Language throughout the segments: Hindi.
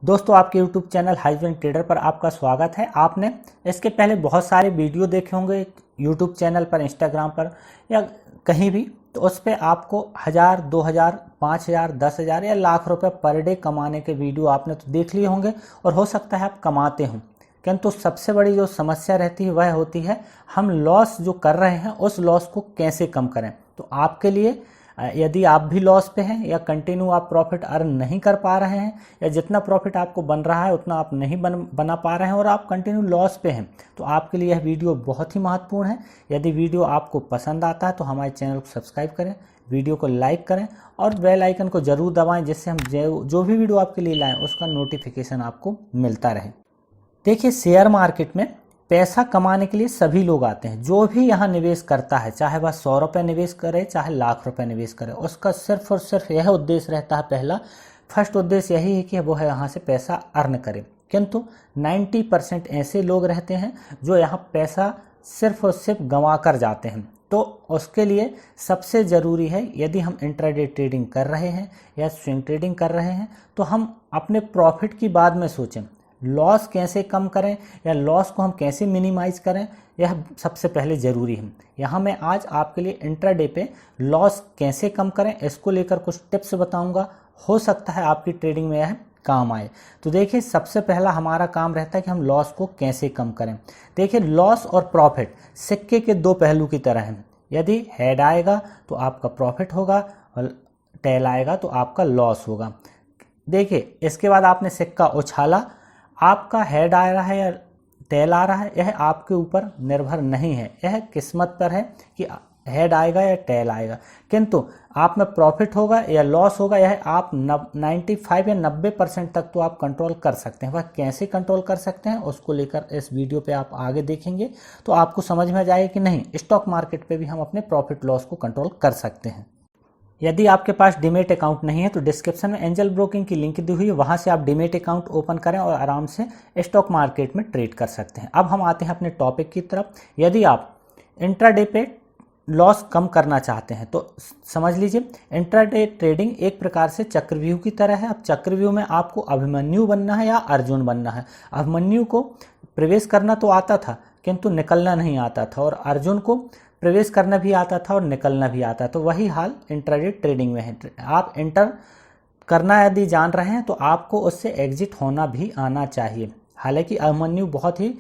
दोस्तों आपके YouTube चैनल हाइजवेन ट्रेडर पर आपका स्वागत है। आपने इसके पहले बहुत सारे वीडियो देखे होंगे YouTube चैनल पर, इंस्टाग्राम पर या कहीं भी, तो उस पर आपको 1000, 2000, 5000, 10,000 या लाख रुपए पर डे कमाने के वीडियो आपने तो देख लिए होंगे और हो सकता है आप कमाते हों। किंतु सबसे बड़ी जो समस्या रहती है वह होती है हम लॉस जो कर रहे हैं उस लॉस को कैसे कम करें। तो आपके लिए यदि आप भी लॉस पे हैं या कंटिन्यू आप प्रॉफिट अर्न नहीं कर पा रहे हैं या जितना प्रॉफिट आपको बन रहा है उतना आप नहीं बना पा रहे हैं और आप कंटिन्यू लॉस पे हैं, तो आपके लिए यह वीडियो बहुत ही महत्वपूर्ण है। यदि वीडियो आपको पसंद आता है तो हमारे चैनल को सब्सक्राइब करें, वीडियो को लाइक करें और बेल आइकन को ज़रूर दबाएं, जिससे हम जो भी वीडियो आपके लिए लाएँ उसका नोटिफिकेशन आपको मिलता रहे। देखिए, शेयर मार्केट में पैसा कमाने के लिए सभी लोग आते हैं। जो भी यहाँ निवेश करता है, चाहे वह 100 रुपये निवेश करे चाहे लाख रुपए निवेश करे, उसका सिर्फ और सिर्फ यह उद्देश्य रहता है, फर्स्ट उद्देश्य यही है कि वो है यहाँ से पैसा अर्न करे। किंतु 90% ऐसे लोग रहते हैं जो यहाँ पैसा सिर्फ और सिर्फ गंवा कर जाते हैं। तो उसके लिए सबसे ज़रूरी है, यदि हम इंट्राडे ट्रेडिंग कर रहे हैं या स्विंग ट्रेडिंग कर रहे हैं, तो हम अपने प्रॉफिट की बाद में सोचें लॉस कैसे कम करें या लॉस को हम कैसे मिनिमाइज करें, यह सबसे पहले ज़रूरी है। यहाँ मैं आज आपके लिए इंट्राडे पे लॉस कैसे कम करें इसको लेकर कुछ टिप्स बताऊंगा। हो सकता है आपकी ट्रेडिंग में यह काम आए। तो देखिए, सबसे पहला हमारा काम रहता है कि हम लॉस को कैसे कम करें। देखिए, लॉस और प्रॉफिट सिक्के के दो पहलू की तरह हैं। यदि हेड आएगा तो आपका प्रॉफिट होगा और टेल आएगा तो आपका लॉस होगा। देखिए, इसके बाद आपने सिक्का उछाला, आपका हेड आ रहा है या टेल आ रहा है, यह आपके ऊपर निर्भर नहीं है, यह किस्मत पर है कि हेड आएगा या टेल आएगा। किंतु आप में प्रॉफिट होगा या लॉस होगा, यह आप 95 या 90% तक तो आप कंट्रोल कर सकते हैं। वह कैसे कंट्रोल कर सकते हैं उसको लेकर इस वीडियो पे आप आगे देखेंगे तो आपको समझ में आ जाएगा कि नहीं, स्टॉक मार्केट पे भी हम अपने प्रॉफिट लॉस को कंट्रोल कर सकते हैं। यदि आपके पास डीमेट अकाउंट नहीं है तो डिस्क्रिप्शन में एंजल ब्रोकिंग की लिंक दी हुई है, वहां से आप डीमेट अकाउंट ओपन करें और आराम से स्टॉक मार्केट में ट्रेड कर सकते हैं। अब हम आते हैं अपने टॉपिक की तरफ। यदि आप इंट्राडे पे लॉस कम करना चाहते हैं तो समझ लीजिए, इंट्राडे ट्रेडिंग एक प्रकार से चक्रव्यूह की तरह है। अब चक्रव्यूह में आपको अभिमन्यु बनना है या अर्जुन बनना है। अभिमन्यु को प्रवेश करना तो आता था किंतु निकलना नहीं आता था, और अर्जुन को प्रवेश करना भी आता था और निकलना भी आता। तो वही हाल इंट्राडे ट्रेडिंग में है। आप एंटर करना यदि जान रहे हैं तो आपको उससे एग्जिट होना भी आना चाहिए। हालांकि अभिमन्यु बहुत ही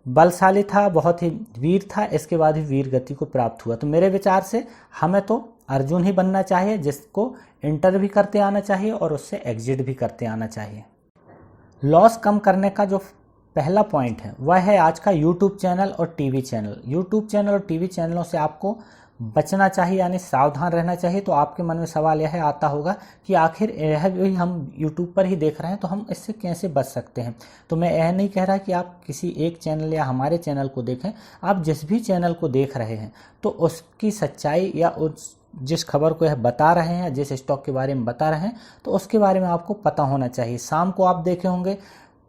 बलशाली था, बहुत ही वीर था, इसके बाद ही वीर गति को प्राप्त हुआ। तो मेरे विचार से हमें तो अर्जुन ही बनना चाहिए, जिसको एंटर भी करते आना चाहिए और उससे एग्जिट भी करते आना चाहिए। लॉस कम करने का जो पहला पॉइंट है वह है आज का यूट्यूब चैनल और टीवी चैनल। यूट्यूब चैनल और टीवी चैनलों से आपको बचना चाहिए, यानी सावधान रहना चाहिए। तो आपके मन में सवाल यह आता होगा कि आखिर यह भी हम यूट्यूब पर ही देख रहे हैं तो हम इससे कैसे बच सकते हैं। तो मैं यह नहीं कह रहा कि आप किसी एक चैनल या हमारे चैनल को देखें। आप जिस भी चैनल को देख रहे हैं तो उसकी सच्चाई या उस जिस खबर को यह बता रहे हैं, जिस स्टॉक के बारे में बता रहे हैं, तो उसके बारे में आपको पता होना चाहिए। शाम को आप देखे होंगे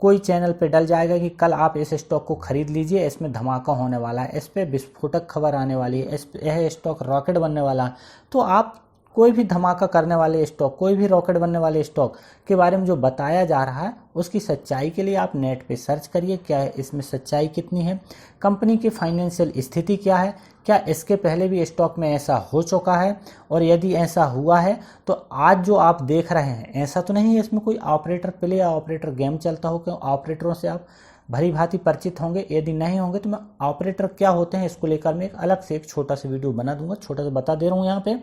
कोई चैनल पे डल जाएगा कि कल आप इस स्टॉक को खरीद लीजिए, इसमें धमाका होने वाला है, इस पे विस्फोटक खबर आने वाली है, यह स्टॉक रॉकेट बनने वाला है। तो आप कोई भी धमाका करने वाले स्टॉक, कोई भी रॉकेट बनने वाले स्टॉक के बारे में जो बताया जा रहा है उसकी सच्चाई के लिए आप नेट पे सर्च करिए, क्या इसमें सच्चाई कितनी है, कंपनी की फाइनेंशियल स्थिति क्या है, क्या इसके पहले भी स्टॉक में ऐसा हो चुका है, और यदि ऐसा हुआ है तो आज जो आप देख रहे हैं ऐसा तो नहीं है इसमें कोई ऑपरेटर प्ले या ऑपरेटर गेम चलता हो। क्यों, ऑपरेटरों से आप भली भांति परिचित होंगे। यदि नहीं होंगे तो मैं ऑपरेटर क्या होते हैं इसको लेकर मैं एक अलग से एक छोटा सा वीडियो बना दूंगा। छोटा सा बता दे रहा हूँ यहाँ पे।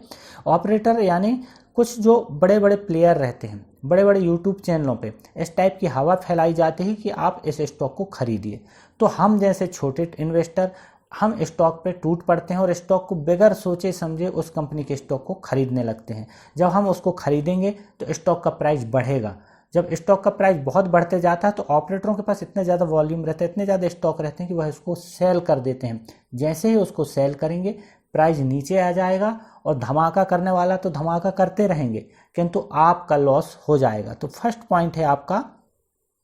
ऑपरेटर यानी कुछ जो बड़े बड़े प्लेयर रहते हैं, बड़े बड़े यूट्यूब चैनलों पे इस टाइप की हवा फैलाई जाती है कि आप इस स्टॉक को खरीदिए। तो हम जैसे छोटे इन्वेस्टर हम स्टॉक पे टूट पड़ते हैं और स्टॉक को बगैर सोचे समझे उस कंपनी के स्टॉक को खरीदने लगते हैं। जब हम उसको खरीदेंगे तो स्टॉक का प्राइस बढ़ेगा। जब स्टॉक का प्राइस बहुत बढ़ते जाता है तो ऑपरेटरों के पास इतने ज़्यादा वॉल्यूम रहता है, इतने ज़्यादा स्टॉक रहते हैं कि वह इसको सेल कर देते हैं। जैसे ही उसको सेल करेंगे प्राइस नीचे आ जाएगा और धमाका करने वाला तो धमाका करते रहेंगे, किंतु आपका लॉस हो जाएगा। तो फर्स्ट पॉइंट है आपका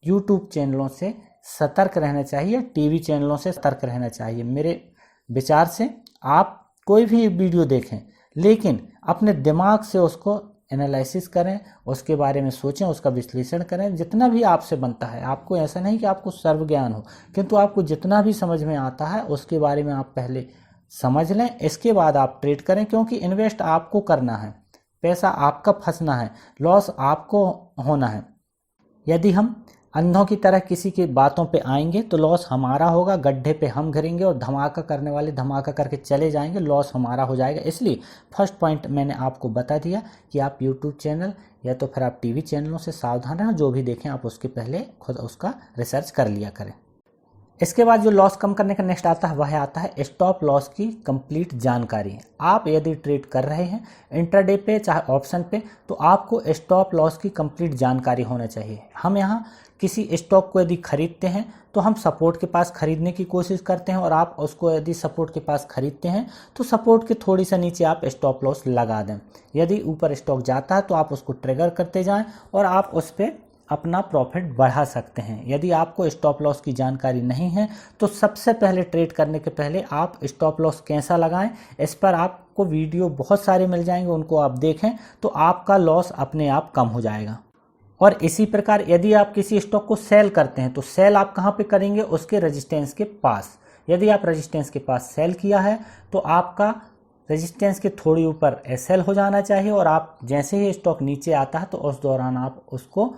यूट्यूब चैनलों से सतर्क रहना चाहिए, टीवी चैनलों से सतर्क रहना चाहिए। मेरे विचार से आप कोई भी वीडियो देखें लेकिन अपने दिमाग से उसको एनालिसिस करें, उसके बारे में सोचें, उसका विश्लेषण करें, जितना भी आपसे बनता है। आपको ऐसा नहीं कि आपको सर्व ज्ञान हो, किंतु आपको जितना भी समझ में आता है उसके बारे में आप पहले समझ लें, इसके बाद आप ट्रेड करें। क्योंकि इन्वेस्ट आपको करना है, पैसा आपका फंसना है, लॉस आपको होना है। यदि हम अंधों की तरह किसी की बातों पे आएंगे तो लॉस हमारा होगा, गड्ढे पे हम गिरेंगे और धमाका करने वाले धमाका करके चले जाएंगे, लॉस हमारा हो जाएगा। इसलिए फर्स्ट पॉइंट मैंने आपको बता दिया कि आप यूट्यूब चैनल या तो फिर आप टीवी चैनलों से सावधान रहें, जो भी देखें आप उसके पहले खुद उसका रिसर्च कर लिया करें। इसके बाद जो लॉस कम करने का नेक्स्ट आता है वह आता है स्टॉप लॉस की कंप्लीट जानकारी। आप यदि ट्रेड कर रहे हैं इंट्राडे पे चाहे ऑप्शन पे, तो आपको स्टॉप लॉस की कंप्लीट जानकारी होना चाहिए। हम यहाँ किसी स्टॉक को यदि खरीदते हैं तो हम सपोर्ट के पास खरीदने की कोशिश करते हैं, और आप उसको यदि सपोर्ट के पास खरीदते हैं तो सपोर्ट के थोड़ी सा नीचे आप स्टॉप लॉस लगा दें। यदि ऊपर स्टॉक जाता है तो आप उसको ट्रिगर करते जाएं और आप उस पर अपना प्रॉफिट बढ़ा सकते हैं। यदि आपको स्टॉप लॉस की जानकारी नहीं है तो सबसे पहले ट्रेड करने के पहले आप स्टॉप लॉस कैसा लगाएं, इस पर आपको वीडियो बहुत सारे मिल जाएंगे, उनको आप देखें तो आपका लॉस अपने आप कम हो जाएगा। और इसी प्रकार यदि आप किसी स्टॉक को सेल करते हैं तो सेल आप कहाँ पे करेंगे, उसके रेजिस्टेंस के पास। यदि आप रेजिस्टेंस के पास सेल किया है तो आपका रेजिस्टेंस के थोड़ी ऊपर एसएल हो जाना चाहिए, और आप जैसे ही स्टॉक नीचे आता है तो उस दौरान आप उसको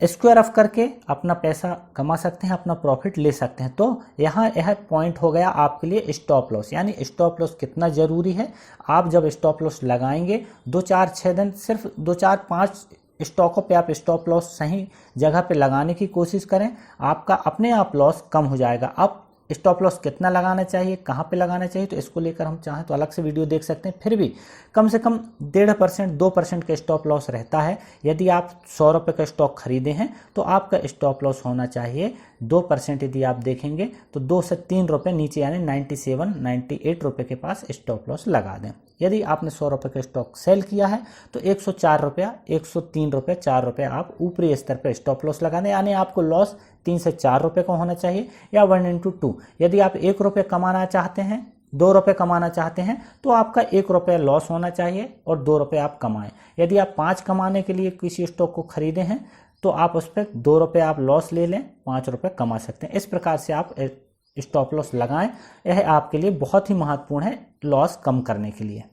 स्क्वायर ऑफ करके अपना पैसा कमा सकते हैं, अपना प्रॉफिट ले सकते हैं। तो यहाँ यह पॉइंट हो गया आपके लिए स्टॉप लॉस, यानी स्टॉप लॉस कितना ज़रूरी है। आप जब स्टॉप लॉस लगाएंगे 2 4 6 दिन, सिर्फ 2 4 5 स्टॉकों पे आप स्टॉप लॉस सही जगह पे लगाने की कोशिश करें, आपका अपने आप लॉस कम हो जाएगा। अब स्टॉप लॉस कितना लगाना चाहिए, कहाँ पे लगाना चाहिए, तो इसको लेकर हम चाहें तो अलग से वीडियो देख सकते हैं। फिर भी कम से कम 1.5% 2% का स्टॉप लॉस रहता है। यदि आप 100 रुपये का स्टॉक खरीदे हैं तो आपका स्टॉप लॉस होना चाहिए 2%। यदि आप देखेंगे तो 2 से 3 रुपये नीचे, यानी 97 98 रुपये के पास स्टॉप लॉस लगा दें। यदि आपने 100 रुपये का स्टॉक सेल किया है तो 104 रुपया 103 रुपये 4 रुपये आप ऊपरी स्तर पर स्टॉप लॉस लगा दें, यानी आपको लॉस 3 से 4 रुपये का होना चाहिए, या 1/2। यदि आप 1 रुपये कमाना चाहते हैं, 2 रुपये कमाना चाहते हैं तो आपका 1 रुपये लॉस होना चाहिए और 2 रुपये आप कमाएं। यदि आप 5 कमाने के लिए किसी स्टॉक को खरीदे हैं तो आप उस पर 2 रुपये आप लॉस ले लें, 5 रुपये कमा सकते हैं। इस प्रकार से आप स्टॉप लॉस लगाएं, यह आपके लिए बहुत ही महत्वपूर्ण है लॉस कम करने के लिए।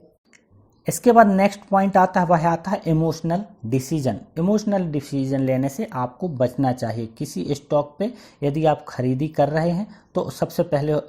इसके बाद नेक्स्ट पॉइंट आता है वह आता है इमोशनल डिसीजन। इमोशनल डिसीजन लेने से आपको बचना चाहिए। किसी स्टॉक पे यदि आप खरीदी कर रहे हैं तो सबसे पहले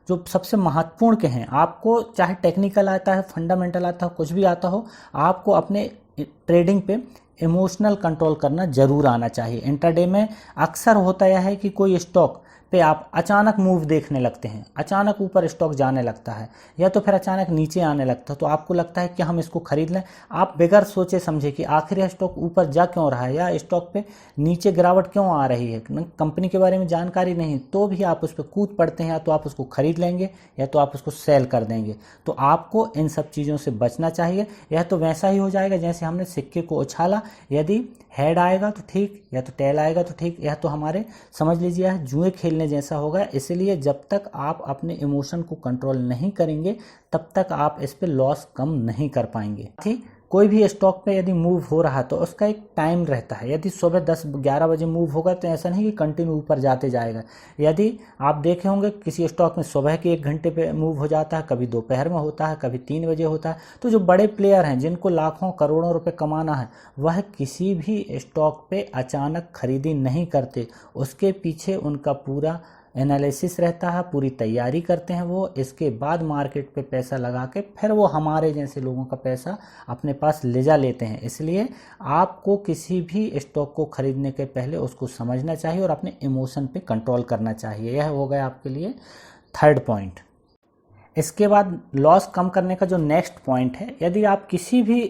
जो सबसे महत्वपूर्ण के हैं, आपको चाहे टेक्निकल आता है, फंडामेंटल आता हो, कुछ भी आता हो, आपको अपने ट्रेडिंग पे इमोशनल कंट्रोल करना जरूर आना चाहिए। इंट्राडे में अक्सर होता यह है कि कोई स्टॉक पे आप अचानक मूव देखने लगते हैं, अचानक ऊपर स्टॉक जाने लगता है या तो फिर अचानक नीचे आने लगता है, तो आपको लगता है कि हम इसको खरीद लें। आप बगैर सोचे समझे कि आखिर यह स्टॉक ऊपर जा क्यों रहा है या स्टॉक पे नीचे गिरावट क्यों आ रही है, कंपनी के बारे में जानकारी नहीं, तो भी आप उस पर कूद पड़ते हैं, या तो आप उसको खरीद लेंगे या तो आप उसको सेल कर देंगे। तो आपको इन सब चीज़ों से बचना चाहिए। यह तो वैसा ही हो जाएगा जैसे हमने सिक्के को उछाला, यदि हेड आएगा तो ठीक, या तो टेल आएगा तो ठीक, यह तो हमारे समझ लीजिए जुए खेलने जैसा होगा। इसलिए जब तक आप अपने इमोशन को कंट्रोल नहीं करेंगे तब तक आप इस पे लॉस कम नहीं कर पाएंगे। ठीक, कोई भी स्टॉक पे यदि मूव हो रहा है तो उसका एक टाइम रहता है। यदि सुबह 10-11 बजे मूव होगा तो ऐसा नहीं कि कंटिन्यू ऊपर जाते जाएगा। यदि आप देखे होंगे किसी स्टॉक में सुबह के 1 घंटे पे मूव हो जाता है, कभी दोपहर में होता है, कभी 3 बजे होता है। तो जो बड़े प्लेयर हैं जिनको लाखों करोड़ों रुपए कमाना है, वह किसी भी स्टॉक पे अचानक खरीदी नहीं करते। उसके पीछे उनका पूरा एनालिसिस रहता है, पूरी तैयारी करते हैं वो। इसके बाद मार्केट पे पैसा लगा के फिर वो हमारे जैसे लोगों का पैसा अपने पास ले जा लेते हैं। इसलिए आपको किसी भी स्टॉक को खरीदने के पहले उसको समझना चाहिए और अपने इमोशन पे कंट्रोल करना चाहिए। यह हो गया आपके लिए थर्ड पॉइंट। इसके बाद लॉस कम करने का जो नेक्स्ट पॉइंट है, यदि आप किसी भी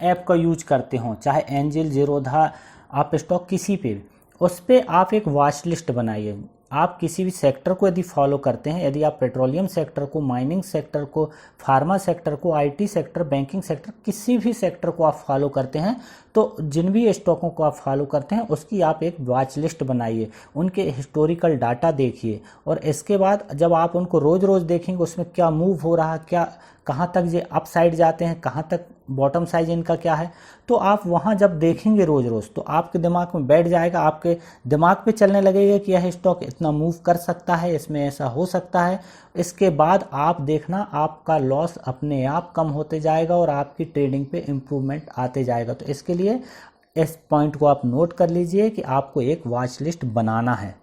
ऐप का यूज करते हो, चाहे एंजल, जीरोधा, आप स्टॉक किसी पे भी, उस पर आप एक वॉच लिस्ट बनाइए। आप किसी भी सेक्टर को यदि फॉलो करते हैं, यदि आप पेट्रोलियम सेक्टर को, माइनिंग सेक्टर को, फार्मा सेक्टर को, आईटी सेक्टर, बैंकिंग सेक्टर, किसी भी सेक्टर को आप फॉलो करते हैं, तो जिन भी स्टॉकों को आप फॉलो करते हैं उसकी आप एक वॉच लिस्ट बनाइए, उनके हिस्टोरिकल डाटा देखिए, और इसके बाद जब आप उनको रोज़ रोज़ देखेंगे उसमें क्या मूव हो रहा है, क्या कहाँ तक ये अप साइड जाते हैं, कहाँ तक बॉटम साइज इनका क्या है, तो आप वहाँ जब देखेंगे रोज़ रोज़ तो आपके दिमाग में बैठ जाएगा, आपके दिमाग पे चलने लगेगा कि यह स्टॉक इतना मूव कर सकता है, इसमें ऐसा हो सकता है। इसके बाद आप देखना आपका लॉस अपने आप कम होते जाएगा और आपकी ट्रेडिंग पे इम्प्रूवमेंट आते जाएगा। तो इसके लिए इस पॉइंट को आप नोट कर लीजिए कि आपको एक वॉच लिस्ट बनाना है।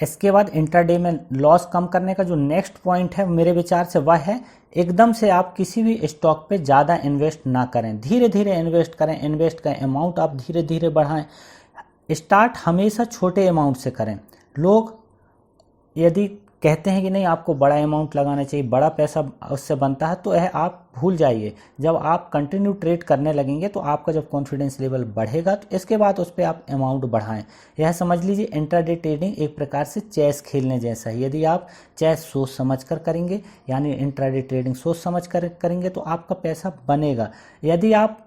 इसके बाद इंट्राडे में लॉस कम करने का जो नेक्स्ट पॉइंट है मेरे विचार से वह है, एकदम से आप किसी भी स्टॉक पे ज़्यादा इन्वेस्ट ना करें, धीरे धीरे इन्वेस्ट करें। इन्वेस्ट का अमाउंट आप धीरे धीरे बढ़ाएं। स्टार्ट हमेशा छोटे अमाउंट से करें। लोग यदि कहते हैं कि नहीं आपको बड़ा अमाउंट लगाना चाहिए, बड़ा पैसा उससे बनता है, तो यह आप भूल जाइए। जब आप कंटिन्यू ट्रेड करने लगेंगे तो आपका जब कॉन्फिडेंस लेवल बढ़ेगा तो इसके बाद उस पर आप अमाउंट बढ़ाएं। यह समझ लीजिए इंट्राडे ट्रेडिंग एक प्रकार से चेस खेलने जैसा है। यदि आप चेस सोच समझ कर करेंगे, यानी इंट्राडे ट्रेडिंग सोच समझ कर करेंगे, तो आपका पैसा बनेगा। यदि आप,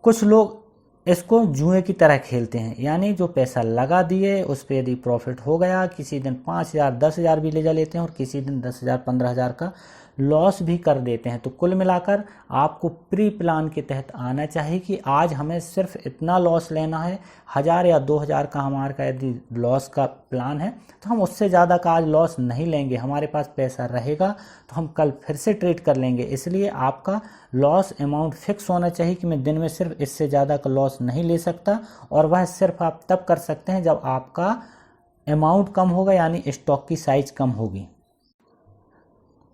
कुछ लोग इसको जुए की तरह खेलते हैं, यानी जो पैसा लगा दिए उस पर यदि प्रॉफिट हो गया, किसी दिन 5,000 10,000 भी ले जा लेते हैं और किसी दिन 10,000 15,000 का लॉस भी कर देते हैं। तो कुल मिलाकर आपको प्री प्लान के तहत आना चाहिए कि आज हमें सिर्फ इतना लॉस लेना है। 1,000 या 2,000 का हमारा यदि लॉस का प्लान है तो हम उससे ज़्यादा का आज लॉस नहीं लेंगे। हमारे पास पैसा रहेगा तो हम कल फिर से ट्रेड कर लेंगे। इसलिए आपका लॉस अमाउंट फिक्स होना चाहिए कि मैं दिन में सिर्फ इससे ज़्यादा का लॉस नहीं ले सकता, और वह सिर्फ आप तब कर सकते हैं जब आपका अमाउंट कम होगा, यानी स्टॉक की साइज कम होगी।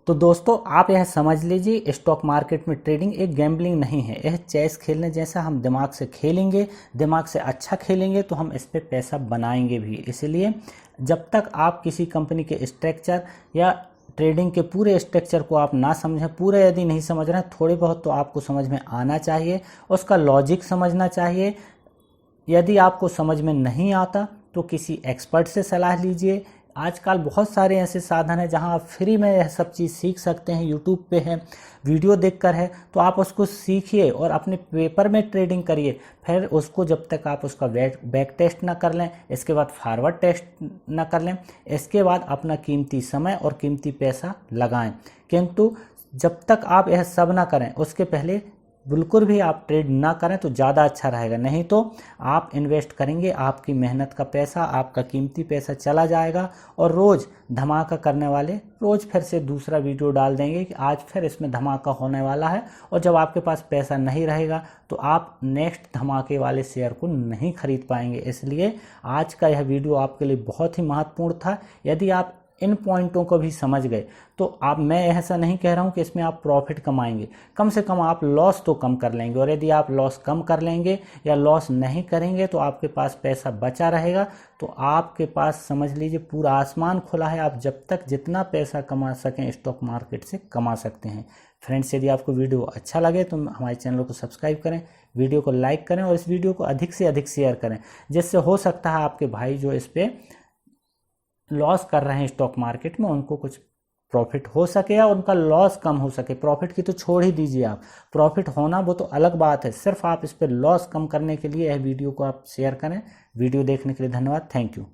तो दोस्तों आप यह समझ लीजिए, स्टॉक मार्केट में ट्रेडिंग एक गैम्बलिंग नहीं है, यह चेस खेलने जैसा। हम दिमाग से खेलेंगे, दिमाग से अच्छा खेलेंगे तो हम इस पे पैसा बनाएंगे भी। इसलिए जब तक आप किसी कंपनी के स्ट्रक्चर या ट्रेडिंग के पूरे स्ट्रक्चर को आप ना समझें, पूरे यदि नहीं समझ रहे हैं, थोड़े बहुत तो आपको समझ में आना चाहिए, उसका लॉजिक समझना चाहिए। यदि आपको समझ में नहीं आता तो किसी एक्सपर्ट से सलाह लीजिए। आजकल बहुत सारे ऐसे साधन हैं जहां आप फ्री में यह सब चीज़ सीख सकते हैं। यूट्यूब पे है, वीडियो देखकर है, तो आप उसको सीखिए और अपने पेपर में ट्रेडिंग करिए। फिर उसको जब तक आप उसका बैक टेस्ट ना कर लें, इसके बाद फॉरवर्ड टेस्ट ना कर लें, इसके बाद अपना कीमती समय और कीमती पैसा लगाएं। किंतु जब तक आप यह सब ना करें उसके पहले बिल्कुल भी आप ट्रेड ना करें तो ज़्यादा अच्छा रहेगा। नहीं तो आप इन्वेस्ट करेंगे, आपकी मेहनत का पैसा, आपका कीमती पैसा चला जाएगा, और रोज़ धमाका करने वाले रोज़ फिर से दूसरा वीडियो डाल देंगे कि आज फिर इसमें धमाका होने वाला है, और जब आपके पास पैसा नहीं रहेगा तो आप नेक्स्ट धमाके वाले शेयर को नहीं खरीद पाएंगे। इसलिए आज का यह वीडियो आपके लिए बहुत ही महत्वपूर्ण था। यदि आप इन पॉइंटों को भी समझ गए तो आप, मैं ऐसा नहीं कह रहा हूं कि इसमें आप प्रॉफिट कमाएंगे, कम से कम आप लॉस तो कम कर लेंगे। और यदि आप लॉस कम कर लेंगे या लॉस नहीं करेंगे तो आपके पास पैसा बचा रहेगा। तो आपके पास समझ लीजिए पूरा आसमान खुला है। आप जब तक जितना पैसा कमा सकें स्टॉक मार्केट से कमा सकते हैं। फ्रेंड्स, यदि आपको वीडियो अच्छा लगे तो हमारे चैनल को सब्सक्राइब करें, वीडियो को लाइक करें और इस वीडियो को अधिक से अधिक शेयर करें, जिससे हो सकता है आपके भाई जो इस पे लॉस कर रहे हैं स्टॉक मार्केट में, उनको कुछ प्रॉफिट हो सके या उनका लॉस कम हो सके। प्रॉफिट की तो छोड़ ही दीजिए, आप प्रॉफिट होना वो तो अलग बात है, सिर्फ आप इस पर लॉस कम करने के लिए यह वीडियो को आप शेयर करें। वीडियो देखने के लिए धन्यवाद। Thank you.